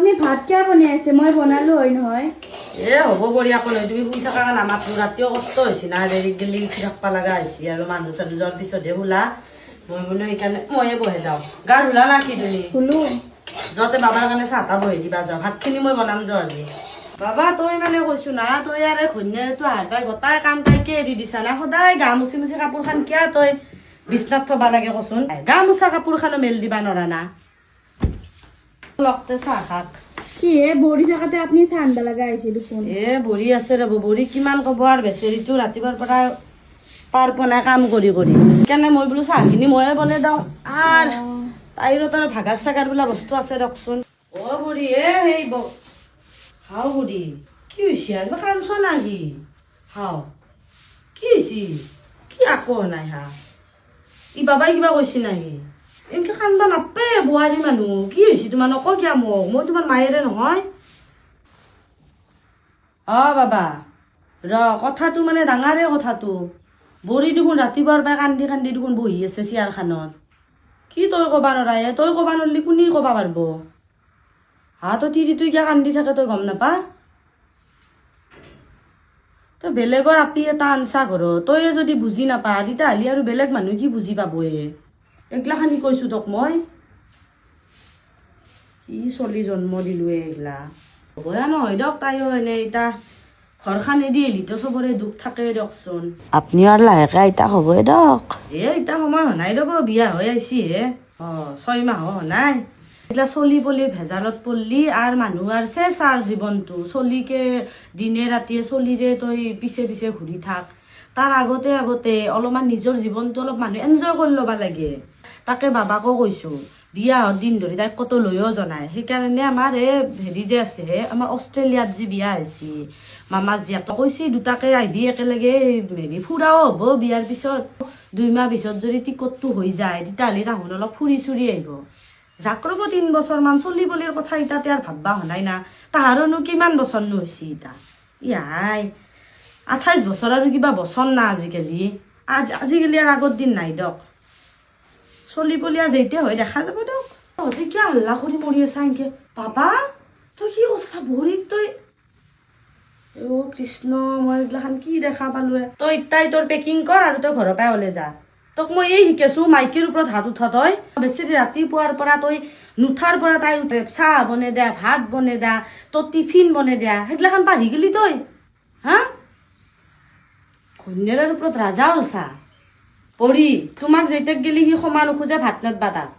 আপুনি ভাত কিয় বনাই আছে? মই বনালো হয় নহয়। হ'ব বঢ়িয়া ক'লে তুমি শুই থকা কাৰণে আমাৰতো ৰাতিও কষ্ট হৈছে না দেৰি গেলি উঠি থাকিব লগা হৈছে আৰু মানুহ চানুহ যোৱাৰ পিছতহে শুলা মই বোলো সেইকাৰণে ময়ে বহে যাওঁ গা ধুলা না কি তুমি শুলো। যাওঁতে বাবাৰ কাৰণে চাহ তাহ বহি দিবা যাওঁ ভাতখিনি মই বনাম যাওঁ আজি বাবা তই মানে কৈছো না তই আৰু ঘৈণীয়েৰটো আহাৰ পাই গোটাই কাম তাইকে এৰি দিছা না সদায় গা মুচি মুচি কাপোৰ খান কিয় তই বিচনাত থবা লাগে কচোন গা মোচা কাপোৰ খানো মেল দিবা নৰা না লগতে চাহ খাক কি বৰি থাকাতে আপুনি চাহ আনবা লগা আহিছে দেখোন। বৰি আছে ৰ'ব বৰি কিমান ক'ব আৰু বেচেৰিটো ৰাতিপুৱাৰ পৰা পাৰ পনাই কাম কৰি সেইকাৰণে মই বোলো চাহখিনি ময়ে বনাই দিওঁ আৰু তাইৰো তাৰ ভাগাৰ চাগাৰ বোলা বস্তু আছে ৰকচোন বুঢ়ী সেই হাও বুঢ়ী কি হৈছে আৰু কামছ নাকি হাও কি হৈছে কি আকৌ নাই হা ই বাবাই কিবা কৈছে নাকি এনেকে কান্দবা নাপে বোৱাৰী মানুহ কি হৈছে তোমাৰ নকওঁ কিয়া মোক মই তোমাৰ মায়েৰে নহয় বাবা কথাটো মানে ডাঙৰে কথাটো বৰি দেখোন ৰাতিপুৱাৰ পৰা কান্দি কান্দি দেখোন বহি আছে চেয়াৰখনত কি তই ক'বা নৰা তই ক'বা নৰলি কোনে ক'বা পাৰিব তই তিৰিটো কিয় কান্দি থাকে তই গম নাপা তই বেলেগৰ আপি এটা আনছা ঘৰত তই যদি বুজি নাপা তেতিয়াহ'লে আৰু বেলেগ মানুহ কি বুজি পাবয়ে এইগিলাখানি কৈছো তোক মই কি চলি জন্ম দিলো এইগিলা বেয়া নহয় দিয়ক তাইও এনেই এতিয়া ঘৰখান এদি এলিতো চবৰে দুখ থাকে দিয়কচোন আপুনি আৰু লাহেকে আইতা হ'বই দিয়ক এতিয়া সময় হোৱা নাই ৰ'ব বিয়া হৈ আহিছি হে 6 মাহো হোৱা নাই এইগিলা চলি পলি ভেজালত পৰলি আৰু মানুহ আৰু চেচাৰ জীৱনটো চলিকে দিনে ৰাতিয়ে চলিৰে তই পিছে পিছে ঘূৰি থাক তাৰ আগতে অলপমান নিজৰ জীৱনটো অলপ মানুহ এনজয় কৰি ল'ব লাগে তাকে বাবাকো কৈছো বিয়া হোৱাৰ দিন ধৰি তাইক ক'তো লৈও জনাই সেইকাৰণে আমাৰ হেৰি যে আছে আমাৰ অষ্ট্ৰেলিয়াত যি বিয়া হৈছে মামাৰ জীয়েক কৈছে দুটাকে আহিবি একেলগে হেৰি ফুৰাও হ'ব বিয়াৰ পিছত 2 মাহ পিছত যদি টিকটটো হৈ যায় তেতিয়াহ'লে তাহোন অলপ ফুৰি চুৰি আহিব যাক ৰ'ব 3 বছৰমান চলি বলিৰ কথা ইতাতে আৰু ভাববা হোৱাই না তাহাৰনো কিমান বছৰনো হৈছে ইতা ইয়াই 28 বছৰ আৰু কিবা বছৰ না আজিকালি আৰু আগৰ দিন নাই দিয়ক চলি পলি আৰু যেতিয়া হয় দেখা যাব দিয়ক তহঁতে কিয় হাল্লা কৰি মৰি আছা এনেকে বাবা তই কি কৰছা ভৰিত তই কৃষ্ণ মই এইগিলাখান কি দেখা পালো তই ইতাই তোৰ পেকিং কৰ আৰু তই ঘৰৰ পৰাই ওলাই যা তোক মই এই শিকাইছো মাইকীৰ ওপৰত হাত উঠা তই বেছি ৰাতিপুৱাৰ পৰা তই নুঠাৰ পৰা তাই উঠে চাহ বনাই দিয়া ভাত বনাই দিয়া তোৰ টিফিন বনাই দিয়া সেইগিলাখান পাহৰি গেলি তই হা ঘৈণীয়েৰৰ ওপৰত ৰাজা ওলছা পৰি তোমাক যেতিয়াক গেলি সি সমা নোখোজে ভাত নাতবা তাক